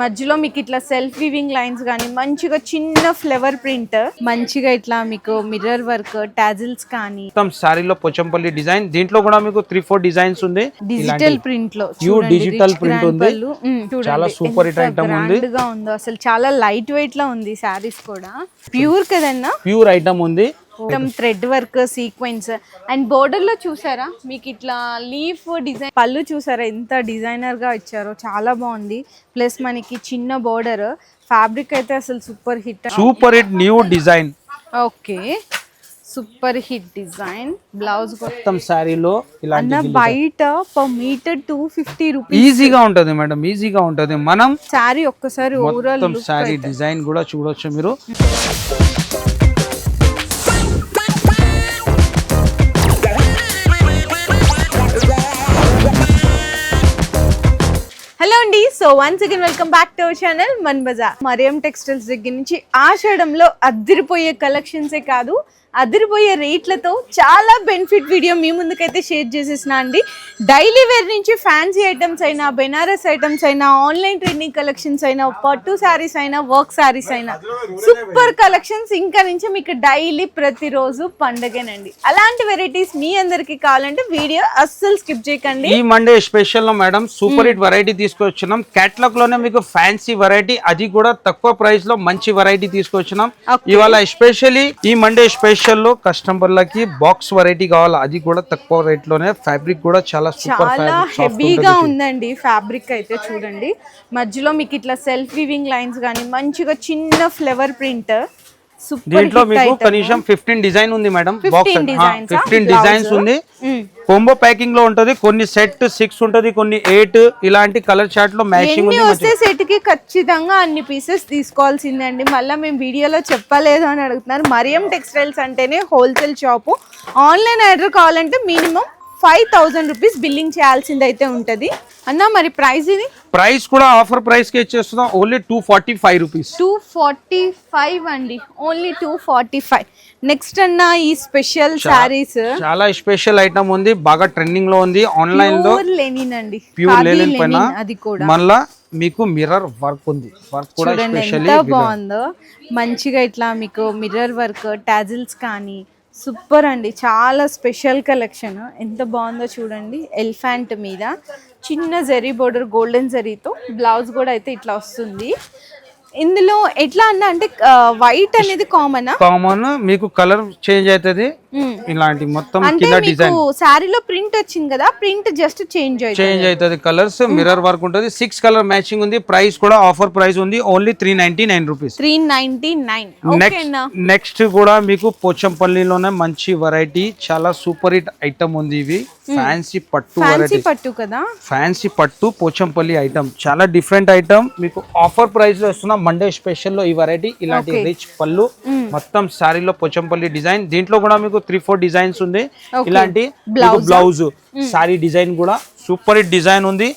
మధ్యలో మీకు ఇట్లా సెల్ఫ్ వీవింగ్ లైన్స్ గానీ మంచిగా చిన్న ఫ్లవర్ ప్రింట్, మంచిగా ఇట్లా మీకు మిర్రర్ వర్క్, టాజిల్స్ కానీ మొత్తం సారీలో పోచంపల్లి డిజైన్. దీంట్లో కూడా మీకు 3-4 డిజైన్స్ ఉంది. డిజిటల్ ప్రింట్ లో ప్యూర్ డిజిటల్ ప్రింట్ ఉంది. చాలా సూపర్ హిట్ ఐటమ్ ఉంది. ఉందో అసలు చాలా లైట్ వెయిట్ లో ఉంది. సారీస్ కూడా ప్యూర్ కదన్నా, ప్యూర్ ఐటమ్ ఉంది. మొత్తం thread work, sequence and border లో చూసారా మీకు ఇట్లా లీఫ్ డిజైన్. పళ్ళు చూసారా ఎంత డిజైనర్ గా ఇచ్చారో, చాలా బాగుంది. ప్లస్ మనకి చిన్న బోర్డర్, ఫ్యాబ్రిక్ అయితే అసలు super hit. Super hit new design. Okay, super hit design. Blouse మొత్తం సారీలో ఇలాంటి బయట పర్ మీటర్ 250 రూపీస్. ఈజీగా ఉంటది మేడం, ఈజీగా ఉంటది. మనం సారీ ఒక్కసారి ఓవరాల్ సారీ డిజైన్ కూడా చూడొచ్చు మీరు. హలో అండి, so once again welcome back to our channel మన బజార్. మరియం టెక్స్టైల్స్ దగ్గర నుంచి ఆషాఢంలో అదిరిపోయే కలెక్షన్సే కాదు, అదిరిపోయే రేట్లతో చాలా బెనిఫిట్ వీడియో మీ ముందుకైతే షేర్ చేసేసిన అండి. డైలీ వేర్ నుంచి ఫ్యాన్సీ ఐటమ్స్ అయినా, బెనారస్ ఐటమ్స్ అయినా, ఆన్లైన్ ట్రెండింగ్ కలెక్షన్స్ అయినా, పట్టు శారీస్ అయినా, వర్క్ శారీస్ అయినా, సూపర్ కలెక్షన్స్. ఇంకా నుంచి మీకు డైలీ ప్రతిరోజు పండగేనండి. అలాంటి వెరైటీస్ మీ అందరికి కావాలంటే వీడియో అస్సలు స్కిప్ చేయకండి. ఈ మండే స్పెషల్ లో మేడం సూపర్ హిట్ వెరైటీ తీసుకొచ్చినాం. కేటలాగ్ లోనే మీకు ఫ్యాన్సీ వెరైటీ, అది కూడా తక్కువ ప్రైస్ లో మంచి వెరైటీ తీసుకొచ్చినాం. ఇవాళ ఎస్పెషల్లీ ఈ మండే స్పెషల్ లో కస్టమర్లకి బాక్స్ వెరైటీ కావాలి, అది కూడా తక్కువ రేట్ లోనే. ఫ్యాబ్రిక్ కూడా చాలా చాలా హెవీగా ఉందండి. ఫ్యాబ్రిక్ అయితే చూడండి, మధ్యలో మీకు ఇట్లా సెల్ఫ్ వీవింగ్ లైన్స్ గానీ మంచిగా చిన్న ఫ్లవర్ ప్రింట్. దీంట్లో మీకు కనీసం 15 డిజైన్ ఉంది మేడం. 15 డిజైన్స్ ఉంది. కొంబో ప్యాకింగ్ లో ఉంటది. కొన్ని సెట్ 6 ఉంటది, కొన్ని 8. ఇలాంటి కలర్ చార్ట్ లో మ్యాచింగ్ ఉంది. వస్తే సెట్ కి ఖచ్చితంగా అన్ని పీసెస్ తీసుకోవాల్సిందే అండి. మళ్ళీ మేము వీడియోలో చెప్పలేదు అని అడుగుతున్నారు. మరియం టెక్స్టైల్స్ అంటేనే హోల్సేల్ షాపు. ఆన్లైన్ ఆర్డర్ కావాలంటే మినిమం 5000 రూపీస్ బిల్లింగ్ చేయాల్సింది అయితే ఉంటది అన్న. మరి ప్రైస్ ఇది? ప్రైస్ కూడా ఆఫర్ ప్రైస్ కి ఇచ్చేస్తున్నాం. Only 245 rupees. 245 అండి, ఓన్లీ 245. నెక్స్ట్ అన్న ఈ స్పెషల్ సారీస్, చాలా స్పెషల్ ఐటమ్ ఉంది, బాగా ట్రెండింగ్ లో ఉంది ఆన్లైన్ లో. లెనిన్ అండి, ప్యూర్ లెనిన్ పైన అది కూడా మళ్ళా మీకు మిర్రర్ వర్క్ ఉంది. వర్క్ కూడా స్పెషల్లీ ఎంత బాగుందో. మంచిగా ఇట్లా మీకు మిర్రర్ వర్క్, టాజిల్స్ కానీ సూపర్ అండి. చాలా స్పెషల్ కలెక్షన్. ఎంత బాగుందో చూడండి. ఎలిఫెంట్ మీద చిన్న జరీ బోర్డర్, గోల్డెన్ జరీతో బ్లౌజ్ కూడా అయితే ఇట్లా వస్తుంది. ఇందులో ఎట్లా అన్న అంటే వైట్ అనేది కామన్, మీకు కలర్ చేంజ్ అవుతుంది. ఇలాంటి మొత్తం అంటే మీకు సారీలో ప్రింట్ వచ్చింది కదా, ప్రింట్ జస్ట్ చేంజ్ అవుతుంది. కలర్స్ మిర్రర్ వర్క్ ఉంటుంది. 6 కలర్ మ్యాచింగ్ ఉంది. ప్రైస్ కూడా ఆఫర్ ప్రైస్ ఉంది, ఓన్లీ 399 రూపీస్. 399. నెక్స్ట్ కూడా మీకు పోచంపల్లిలోనే మంచి వెరైటీ, చాలా సూపర్ హిట్ ఐటమ్ ఉంది. ఇవి ఫ్యాన్సీ పట్టు వెరైటీ. పట్టు కదా, ఫ్యాన్సీ పట్టు పోచంపల్లి ఐటమ్, చాలా డిఫరెంట్ ఐటమ్. మీకు ఆఫర్ ప్రైస్ లో ఇస్తున్నా మండే స్పెషల్ లో ఈ వెరైటీ. ఇలాంటి రిచ్ పళ్ళు, మొత్తం సారీలో పోచంపల్లి డిజైన్. దీంట్లో కూడా మీకు 3-4 డిజైన్స్ ఉంది. ఇలాంటి బ్లౌజ్, సారీ డిజైన్ కూడా సూపర్ హిట్ డిజైన్ ఉంది.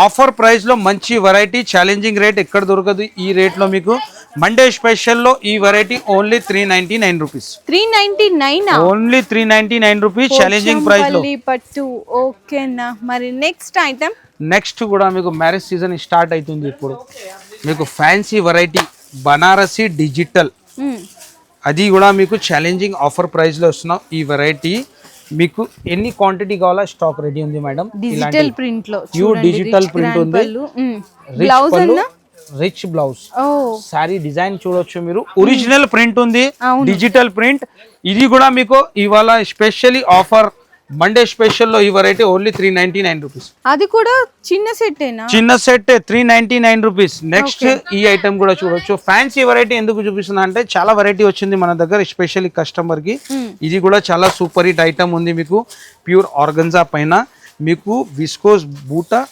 ఆఫర్ ప్రైస్ లో మంచి వెరైటీ, ఛాలెంజింగ్ రేట్ ఎక్కడ దొరకదు. ఈ రేట్ లో మీకు మండే స్పెషల్ లో ఈ variety only 399 rupees. 399, only 399 rupees challenging price లో పట్టు. ఓకేనా, మరి నెక్స్ట్ ఐటమ్. నెక్స్ట్ కూడా మీకు మ్యారేజ్ సీజన్ స్టార్ట్ అవుతుంది. ఇప్పుడు మీకు ఫ్యాన్సీ వెరైటీ బనారసి డిజిటల్, అది కూడా మీకు ఛాలెంజింగ్ ఆఫర్ ప్రైస్ లో వస్తున్నాం. ఈ వెరైటీ మీకు ఎన్ని క్వాంటిటీ కావాలా స్టాక్ రెడీ ఉంది మేడం. డిజిటల్ ప్రింట్ లో ప్యూర్ డిజిటల్ ప్రింట్ ఉంది. రిచ్ బ్లౌజ్, సారీ డిజైన్ చూడొచ్చు మీరు. ఒరిజినల్ ప్రింట్ ఉంది, డిజిటల్ ప్రింట్. ఇది కూడా మీకు ఇవాళ స్పెషల్లీ ఆఫర్ మండే స్పెషల్ లో ఈ వెరైటీ ఓన్లీ 399 రూపీస్. అది కూడా చిన్న సెట్, చిన్న సెట్ 399 రూపీస్. నెక్స్ట్ ఈ ఐటమ్ కూడా చూడొచ్చు. ఫ్యాన్సీ వెరైటీ ఎందుకు చూపిస్తున్నా అంటే చాలా వెరైటీ వచ్చింది మన దగ్గర స్పెషల్లీ కస్టమర్ కి. ఇది కూడా చాలా సూపర్ హిట్ ఐటమ్ ఉంది. మీకు ప్యూర్ ఆర్గన్జా పైన మీకు విస్కోస్ బూటా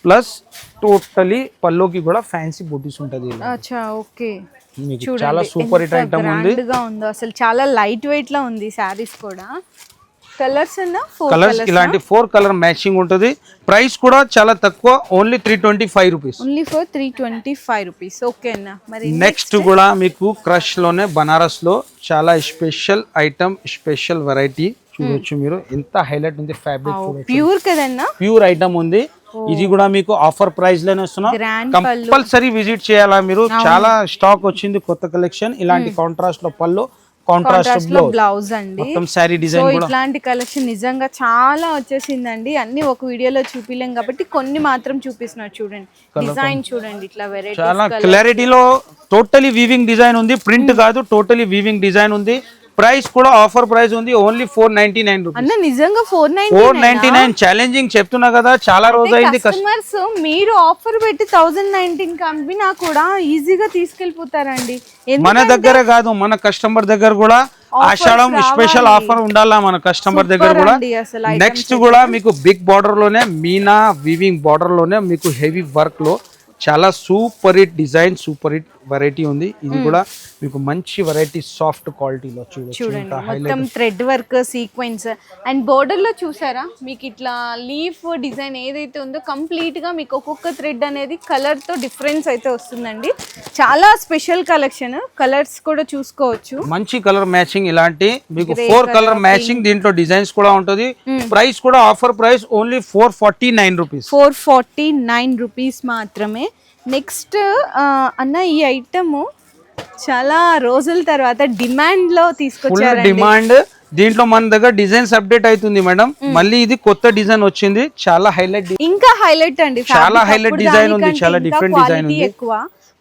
ప్లస్ టోటలీ పల్లోకి కూడా ఫ్యాన్సీ బూటీస్ ఉంటది. చాలా సూపర్ హిట్ ఐటమ్ ఉంది. అసలు చాలా లైట్ వెయిట్ లో ఉంది. సారీస్ కూడా కలర్స్ ఇలాంటి 4 కలర్ మ్యాచింగ్ ఉంటుంది. ప్రైస్ కూడా చాలా తక్కువ, only 325 rupees. Only for 325 rupees. ఓకేనా, మరి నెక్స్ట్ కూడా మీకు క్రష్ లోనే బనారస్ లో చాలా స్పెషల్ ఐటమ్, స్పెషల్ వెరైటీ చూడొచ్చు మీరు. ఎంత హైలైట్ ఉంది ఫ్యాబ్రిక్, ప్యూర్ కదన్నా, ప్యూర్ ఐటమ్ ఉంది. ఇది కూడా మీకు ఆఫర్ ప్రైస్ లోనే వస్తున్నా. గ్రాండ్ పళ్ళు కంపల్సరీ విజిట్ చేయాలా మీరు. చాలా స్టాక్ వచ్చింది కొత్త కలెక్షన్. ఇలాంటి కాంట్రాస్ట్ లో పళ్ళు, కాంట్రాస్ట్ లో బ్లౌజ్ అండి. మొత్తం శారీ సో డిజైన్ కూడా ఇట్లాంటి కలెక్షన్ నిజంగా చాలా వచ్చేసిందండి. అన్ని ఒక వీడియోలో చూపిలేం కాబట్టి కొన్ని మాత్రం చూపిస్తున్నారు. చూడండి డిజైన్ చూడండి, ఇట్లా వెరైటీ చాలా క్లారిటీలో టోటలీ వీవింగ్ డిజైన్ ఉంది. ప్రింట్ కాదు, టోటలీ వీవింగ్ డిజైన్ ఉంది. ప్రైస్ కూడా ఆఫర్ ప్రైస్ ఉంది, ఓన్లీ 499 రూపీస్. అన్న నిజంగా 499 ఛాలెంజింగ్ చెప్తున్నా కదా, చాలా రోజు అయింది. కస్టమర్స్ మీరు ఆఫర్ పెట్టి 1019 కంపినా కూడా ఈజీగా తీసుకెళ్లిపోతారండి. మన దగ్గర కాదు, మన కస్టమర్ దగ్గర కూడా ఆషాఢం స్పెషల్ ఆఫర్ ఉండాలా మన కస్టమర్ దగ్గర కూడా. నెక్స్ట్ కూడా మీకు బిగ్ బార్డర్ లోనే మీనా వీవింగ్ బార్డర్ లోనే మీకు హెవీ వర్క్ లో చాలా super hit design, super hit variety ఉంది. ఇది కూడా మీకు మంచి వెరైటీ సాఫ్ట్ క్వాలిటీలో చూడండి. మొత్తం thread work, sequence and border లో చూసారా మీకు ఇట్లా లీఫ్ డిజైన్ ఏదైతే ఉందో కంప్లీట్ గా మీకు ఒక్కొక్క థ్రెడ్ అనేది కలర్ తో డిఫరెన్స్ అయితే వస్తుందండి. చాలా స్పెషల్ కలెక్షన్. కలర్స్ కూడా చూసుకోవచ్చు, మంచి కలర్ మ్యాచింగ్. ఇలాంటి మీకు 4 కలర్ మ్యాచింగ్, దీంట్లో డిజైన్స్ కూడా ఉంటుంది. ప్రైస్ కూడా offer price only 449 rupees. 449 rupees మాత్రమే. నెక్స్ట్ అన్న ఈ ఐటమ్ చాలా రోజుల తర్వాత డిమాండ్ లో తీసుకొచ్చారు. డిమాండ్ దీంట్లో మన దగ్గర డిజైన్స్ అప్డేట్ అవుతుంది మేడం. మళ్ళీ ఇది కొత్త డిజైన్ వచ్చింది, చాలా హైలైట్, ఇంకా హైలైట్ అండి. చాలా హైలైట్ డిజైన్ ఉంది, చాలా డిఫరెంట్ డిజైన్ ఉంది. ఎక్కువ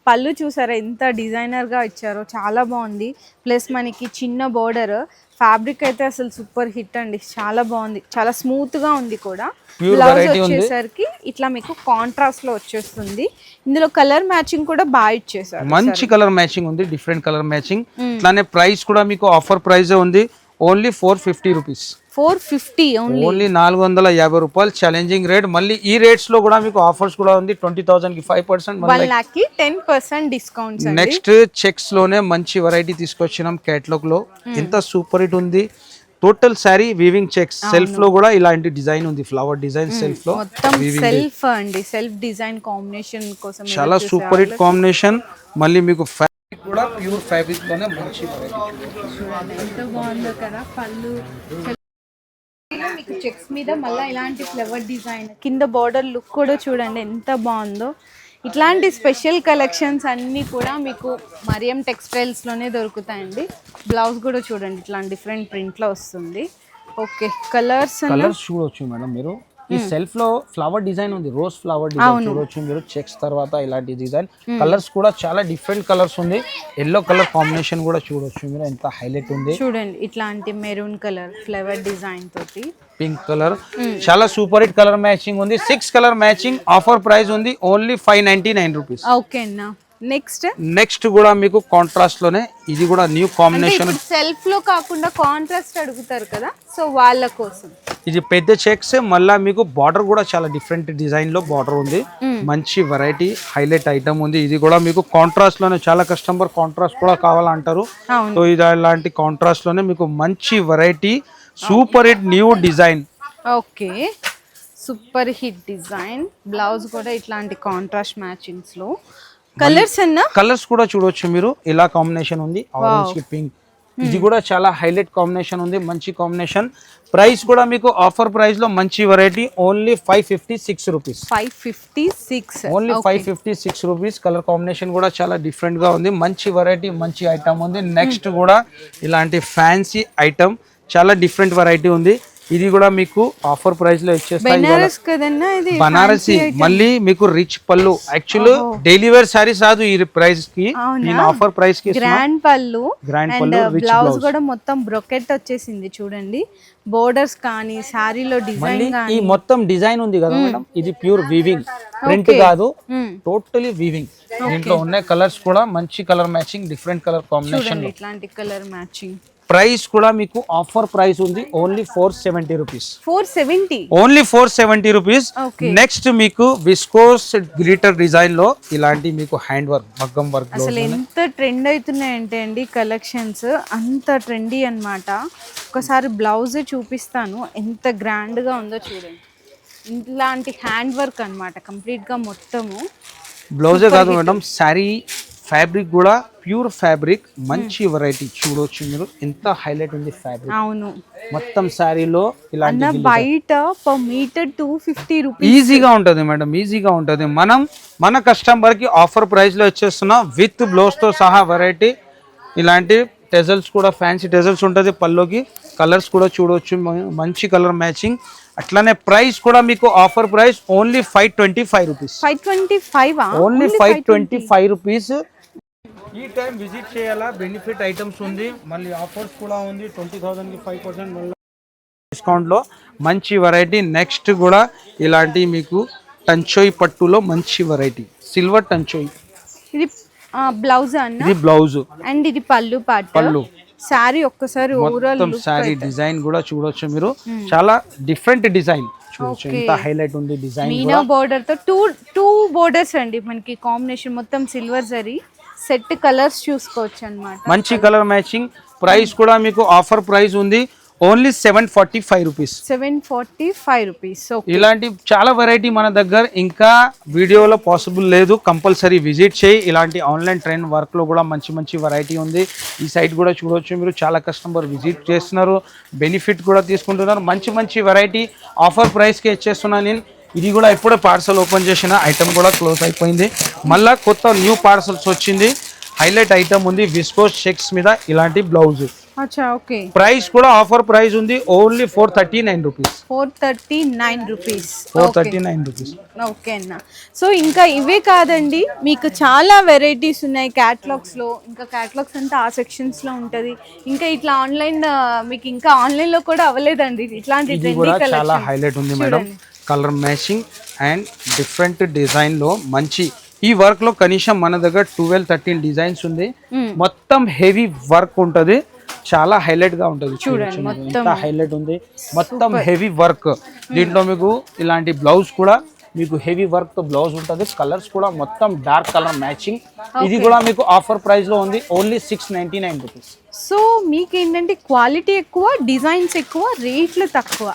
పళ్ళు చూసారా ఎంత డిజైనర్ గా ఇచ్చారో, చాలా బాగుంది. ప్లస్ మనకి చిన్న బోర్డర్, ఫ్యాబ్రిక్ అయితే అసలు సూపర్ హిట్ అండి, చాలా బాగుంది, చాలా స్మూత్ గా ఉంది కూడా. బ్లౌజ్ వచ్చేసరికి ఇట్లా మీకు కాంట్రాస్ట్ లో వచ్చేస్తుంది. ఇందులో కలర్ మ్యాచింగ్ కూడా బాగా ఇచ్చేసారు, మంచి కలర్ మ్యాచింగ్ ఉంది, డిఫరెంట్ కలర్ మ్యాచింగ్. ఇట్లానే ప్రైస్ కూడా మీకు ఆఫర్ ప్రైస్ ఉంది, ఓన్లీ 450 రూపీస్. 450 ఓన్లీ 450 రూపాయలు ఛాలెంజింగ్ రేట్. మళ్ళీ ఈ రేట్స్ లో కూడా మీకు ఆఫర్స్ కూడా ఉంది. 20,000 కి 5%, 1 lakh కి 10% డిస్కౌంట్స్. నెక్స్ట్ చెక్స్ లోనే మంచి వెరైటీ తీసుకొచ్చినాం కేటలాగ్ లో. ఎంత సూపర్ హిట్ ఉంది. Total sorry weaving checks, self లో కూడా ఇలాంటి డిజైన్ ఉంది, ఫ్లవర్ డిజైన్ సెల్ఫ్ లో. మొత్తం సెల్ఫ్ అండి, సెల్ఫ్ డిజైన్ కాంబినేషన్ కోసం చాలా సూపర్ హిట్ కాంబినేషన్. మళ్ళీ మీకు ఫ్యాబ్రిక్ కూడా ప్యూర్ ఫ్యాబ్రిక్ లోనే మంచి వెరైటీ. ఎంత బాగుందో కదా. పళ్ళు మీకు చెక్స్ మీద మళ్ళీ ఇలాంటి ఫ్లవర్ డిజైన్, కింద బార్డర్ లుక్ కూడా చూడండి ఎంత బాగుందో. ఇట్లాంటి స్పెషల్ కలెక్షన్స్ అన్నీ కూడా మీకు మరియం టెక్స్టైల్స్ లోనే దొరుకుతాయండి. బ్లౌజ్ కూడా చూడండి ఇట్లా డిఫరెంట్ ప్రింట్ లో వస్తుంది. ఓకే, కలర్స్ చూడొచ్చు మేడం మీరు. ఈ సెల్ఫ్ లో ఫ్లవర్ డిజైన్ ఉంది, రోజ్ ఫ్లవర్ డిజైన్ చూడొచ్చు మీరు. చెక్స్ తర్వాత ఇలాంటి డిజైన్, కలర్స్ కూడా చాలా డిఫరెంట్ కలర్స్ ఉంది. ఎల్లో కలర్ కాంబినేషన్ కూడా చూడొచ్చు మీరు, ఎంత హైలైట్ ఉంది. చూడండి ఇట్లాంటి మెరూన్ కలర్ ఫ్లవర్ డిజైన్ తోటి, పింక్ కలర్, చాలా సూపర్ హిట్ కలర్ మ్యాచింగ్ ఉంది. 6 కలర్ మ్యాచింగ్. ఆఫర్ ప్రైస్ ఉంది ఓన్లీ 599 రూపీస్. ఓకే అన్న. నెక్స్ట్ కూడా మీకు కాంట్రాస్ట్ లోనే, ఇది కూడా న్యూ కాంబినేషన్. సెల్ఫ్ లో కాకుండా కాంట్రాస్ట్ అడుగుతారు కదా, సో వాళ్ళ కోసం ఇది పెద్ద చెక్స్. మళ్ళా మీకు బార్డర్ కూడా చాలా డిఫరెంట్ డిజైన్ లో బార్డర్ ఉంది. మంచి వెరైటీ హైలైట్ ఐటమ్ ఉంది. ఇది కూడా మీకు కాంట్రాస్ట్ లోనే, చాలా కస్టమర్ కాంట్రాస్ట్ కూడా కావాలంటారు. సో ఇది అలాంటి కాంట్రాస్ట్ లోనే మీకు మంచి variety, super hit new design. Okay, super hit design. Blouse కూడా ఇట్లాంటి కాంట్రాస్ట్ మ్యాచింగ్స్ లో. కలర్స్ అన్న, కలర్స్ కూడా చూడొచ్చు మీరు. ఇలా కాంబినేషన్ ఉంది, ఆరెంజ్ కి పింక్. ఇది కూడా చాలా హైలైట్ కాంబినేషన్ ఉంది, మంచి కాంబినేషన్. ప్రైస్ కూడా మీకు ఆఫర్ ప్రైస్ లో మంచి variety, only 556 rupees. 556 only 556 rupees. Colour combination కూడా చాలా డిఫరెంట్ గా ఉంది, మంచి వెరైటీ, మంచి ఐటమ్ ఉంది. నెక్స్ట్ కూడా ఇలాంటి ఫ్యాన్సీ ఐటమ్, చాలా డిఫరెంట్ వెరైటీ ఉంది. ఇది కూడా మీకు ఆఫర్ ప్రైస్ లో ఇచ్చేస్తాయి. బనారసి మళ్ళీ మీకు రిచ్ పళ్ళు. యాక్చువల్లీ డైలీ వేర్ సారీస్ రాదు ఈ ప్రైస్ కి, నేను ఆఫర్ ప్రైస్ కి. గ్రాండ్ పళ్ళు, గ్రాండ్ పళ్ళు, బ్లౌజ్ కూడా మొత్తం బ్రొకెట్ వచ్చేసింది చూడండి. బోర్డర్స్ కానీ సారీలో డిజైన్ కానీ, ఈ మొత్తం డిజైన్ ఉంది కదా మేడం, ఇది ప్యూర్ వీవింగ్, ప్రింట్ కాదు, టోటలీ వీవింగ్. దీంట్లో ఉన్న కలర్స్ కూడా మంచి colour matching, different colour combination. ఇట్లాంటి కలర్ మ్యాచింగ్. ప్రైస్ కూడా మీకు ఆఫర్ ప్రైస్ ఉంది, only 470 rupees. 470, only 470 rupees. Next మీకు విస్కోస్ గ్లిటర్ డిజైన్ లో ఇలాంటి మీకు హ్యాండ్ వర్క్, మగ్గం వర్క్. అసలు ఎంత ట్రెండ్ అవుతున్నాయంటే అండి కలెక్షన్స్, అంత ట్రెండీ అన్నమాట. ఒకసారి బ్లౌజ్ చూపిస్తాను, ఎంత గ్రాండ్ గా ఉందో చూడండి. ఇలాంటి హ్యాండ్ వర్క్ అన్నమాట కంప్లీట్ గా మొత్తము. బ్లౌజే కాదు మేడం, శారీ ఫ్యాబ్రిక్ కూడా ప్యూర్ ఫ్యాబ్రిక్ మంచి వెరైటీ చూడొచ్చు మీరు, ఎంత హైలైట్ ఉంది ఫ్యాబ్రిక్. అవును, మొత్తం శారీలో ఇలాంటి అన్న బయట పర్ మీటర్ 250 రూపీస్. ఈజీగా ఉంటుంది మేడం, ఈజీగా ఉంటుంది. మనం మన కస్టమర్ కి ఆఫర్ ప్రైస్ లో ఇచ్చేస్తున్నాం విత్ బ్లౌజ్ తో సహా వెరైటీ. ఇలాంటి టెజల్స్ కూడా ఫ్యాన్సీ టెజల్స్ ఉంటుంది పల్లోకి. కలర్స్ కూడా చూడవచ్చు, మంచి కలర్ మ్యాచింగ్. అట్లానే ప్రైస్ కూడా మీకు offer price only 525 rupees. 525 only 525 rupees. ఈ టైం విజిట్ చేయాలా, బెనిఫిట్ ఐటమ్స్ ఉంది, మళ్ళీ ఆఫర్స్ కూడా ఉంది. 20,000 కి 5% మళ్ళీ డిస్కౌంట్ లో మంచి వెరైటీ. నెక్స్ట్ కూడా ఇలాంటి మీకు టంచోయి పట్టులో మంచి వెరైటీ, సిల్వర్ టంచోయి. ఇది బ్లౌజ్ అన్న, ఇది బ్లౌజ్ అండ్ ఇది పళ్ళు పాట. పళ్ళు సారీ ఒక్కసారి ఓవరాల్ మొత్తం సారీ డిజైన్ కూడా చూడొచ్చు మీరు, చాలా డిఫరెంట్ డిజైన్ చూడొచ్చు, ఎంత హైలైట్ ఉంది డిజైన్. మీనా బోర్డర్ తో టూ బోర్డర్స్ అండి మనకి కాంబినేషన్, మొత్తం సిల్వర్ జరీ సెట్ కలర్స్ చూసుకోవచ్చు అన్నమాట. మంచి కలర్ మ్యాచింగ్. ప్రైస్ కూడా మీకు ఆఫర్ ప్రైస్ ఉంది ఓన్లీ 745 రూపీస్. 745 రూపీస్. ఇలాంటి చాలా వెరైటీ మన దగ్గర ఇంకా వీడియోలో పాసిబుల్ లేదు, కంపల్సరీ విజిట్ చేయి. ఇలాంటి ఆన్లైన్ ట్రెండ్ వర్క్ లో కూడా మంచి మంచి వెరైటీ ఉంది. ఈ సైట్ కూడా చూడవచ్చు మీరు, చాలా కస్టమర్ విజిట్ చేస్తున్నారు, బెనిఫిట్ కూడా తీసుకుంటున్నారు. మంచి మంచి వెరైటీ ఆఫర్ ప్రైస్కి ఇచ్చేస్తున్నాను నేను. ఇది కూడా ఇప్పుడే పార్సల్ ఓపెన్ చేసిన ఐటమ్ కూడా క్లోజ్ అయిపోయింది. మళ్ళీ కొత్త న్యూ పార్సల్స్ వచ్చింది. హైలైట్ ఐటమ్ ఉంది, విస్కోస్ చెక్స్ మీద ఇలాంటి బ్లౌజ్. అచ్చా, ఓకే. ప్రైస్ కూడా ఆఫర్ ప్రైస్ ఉంది only 439 rupees. 439 rupees. 439 rupees. Okay అన్న. సో ఇంకా ఇవే కాదండి, మీకు చాలా వెరైటీస్ ఉన్నాయి క్యాటలాగ్స్ లో. ఇంకా క్యాటలాగ్స్ అంతా ఆ సెక్షన్స్ లో ఉంటది. ఇంకా ఇట్లా ఆన్లైన్ మీకు ఇంకా ఆన్లైన్ లో కూడా అవ్వలేదండి ఇట్లాంటి ఇది కూడా చాలా హైలైట్ ఉంది madam, colour matching and different design లో మంచి. ఈ వర్క్ లో కనీసం మన దగ్గర 12-13 డిజైన్స్ ఉంది. మొత్తం హెవీ వర్క్ ఉంటది, చాలా హైలైట్ గా ఉంటది. చూడండి ఎంత హైలైట్ ఉంది, మొత్తం హెవీ వర్క్. దీంట్లో మీకు ఇలాంటి బ్లౌజ్ కూడా మీకు హెవీ వర్క్ తో బ్లౌజ్ ఉంటుంది. కలర్స్ కూడా మొత్తం డార్క్ కలర్ మ్యాచింగ్. ఇది కూడా మీకు ఆఫర్ ప్రైస్ లో ఉంది ఓన్లీ 699 రూపీస్. సో మీకు ఏంటంటే క్వాలిటీ ఎక్కువ, డిజైన్స్ ఎక్కువ, రేట్లు తక్కువ.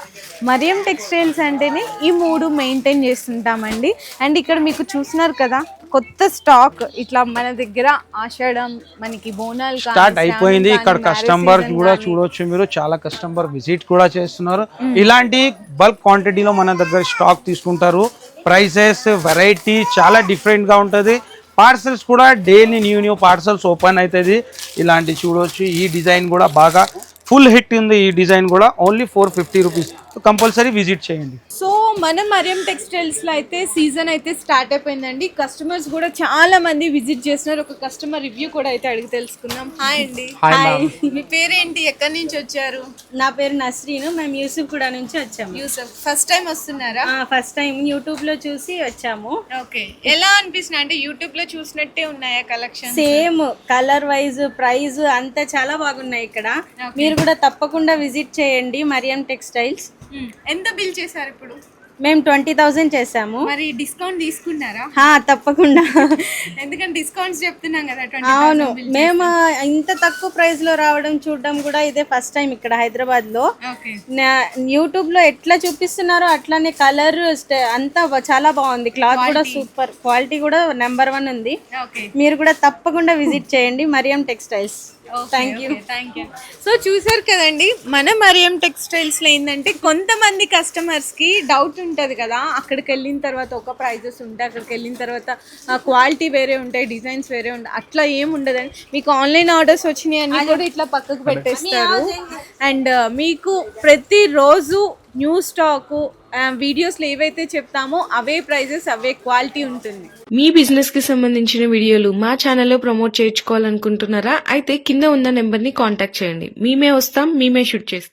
మరియం టెక్స్టైల్స్ అంటేనే ఈ మూడు మెయింటైన్ చేస్తుంటామండి. అండ్ ఇక్కడ మీకు చూస్తున్నారు కదా కొత్త స్టాక్ ఇట్లా మన దగ్గర ఆషాఢం మనకి బోనాలు స్టార్ట్ అయిపోయింది. ఇక్కడ కస్టమర్ కూడా చూడొచ్చు మీరు, చాలా కస్టమర్ విజిట్ కూడా చేస్తున్నారు. ఇలాంటి బల్క్ క్వాంటిటీలో మన దగ్గర స్టాక్ తీసుకుంటారు. ప్రైసెస్ వెరైటీ చాలా డిఫరెంట్ గా ఉంటది. పార్సల్స్ కూడా డైలీ న్యూ పార్సల్స్ ఓపెన్ అవుతుంది. ఇలాంటి చూడవచ్చు. ఈ డిజైన్ కూడా బాగా ఫుల్ హిట్ ఉంది. ఈ డిజైన్ కూడా ఓన్లీ 450 రూపీస్. కంపల్సరీ విజిట్ చేయండి. సో మన మరియం టెక్స్టైల్స్ లో అయితే సీజన్ అయితే స్టార్ట్ అయిపోయిందండి. కస్టమర్స్ కూడా చాలా మంది విజిట్ చేస్తున్నారు. ఒక కస్టమర్ రివ్యూ కూడా అయితే అడిగి తెలుసుకుందాం. హాయ్ అండి. హాయ్. మీ పేరేంటి, ఎక్కడి నుంచి వచ్చారు? నా పేరు నస్రీను, మేము యూసుఫ్ కూడా నుంచి వచ్చాము. యూసఫ్, ఫస్ట్ టైం వస్తున్నారా? ఫస్ట్ టైం యూట్యూబ్ లో చూసి వచ్చాము. ఓకే, ఎలా అనిపిస్తుంది? అంటే యూట్యూబ్ లో చూసినట్టే ఉన్నాయా collection? Same colour wise price అంతా చాలా బాగున్నాయి ఇక్కడ. మీరు కూడా తప్పకుండా విజిట్ చేయండి మరియం టెక్స్టైల్స్. ఎంత బిల్ చేశారు ఇప్పుడు? మేము 20,000 చేసాము. మరి డిస్కౌంట్ తీసుకున్నారా? తప్పకుండా. ఎందుకంటే డిస్కౌంట్స్ చెప్తున్నాం కదా. అవును, మేము ఇంత తక్కువ ప్రైస్ లో రావడం చూడడం కూడా ఇదే ఫస్ట్ టైం ఇక్కడ హైదరాబాద్ లో. యూట్యూబ్ లో ఎట్లా చూపిస్తున్నారో అట్లానే కలర్ అంతా చాలా బాగుంది. క్లాత్ కూడా సూపర్, క్వాలిటీ కూడా నెంబర్ 1 ఉంది. మీరు కూడా తప్పకుండా విజిట్ చేయండి Mariyam textiles. Thank you. So చూసారు కదండి, మన మరియం టెక్స్టైల్స్ లో ఏంటంటే కొంతమంది కస్టమర్స్ కి డౌట్ ఉంటది కదా, అక్కడికి వెళ్ళిన తర్వాత ఒక ప్రైజెస్ ఉంటాయి, అక్కడికి వెళ్ళిన తర్వాత క్వాలిటీ వేరే ఉంటాయి, డిజైన్స్ వేరే ఉంటాయి. అట్లా ఏం ఉండదండి. మీకు ఆన్లైన్ ఆర్డర్స్ వచ్చినాయి అన్ని కూడా ఇట్లా పక్కకు పెట్టేస్తారు. అండ్ మీకు ప్రతిరోజు న్యూ స్టాకు వీడియోస్లో ఏవైతే చెప్తామో అవే ప్రైజెస్, అవే క్వాలిటీ ఉంటుంది. మీ బిజినెస్ కి సంబంధించిన వీడియోలు మా ఛానల్లో ప్రమోట్ చేయించుకోవాలనుకుంటున్నారా? అయితే కింద ఉన్న నెంబర్ ని కాంటాక్ట్ చేయండి. మేమే వస్తాం, మేమే షూట్ చేస్తాం.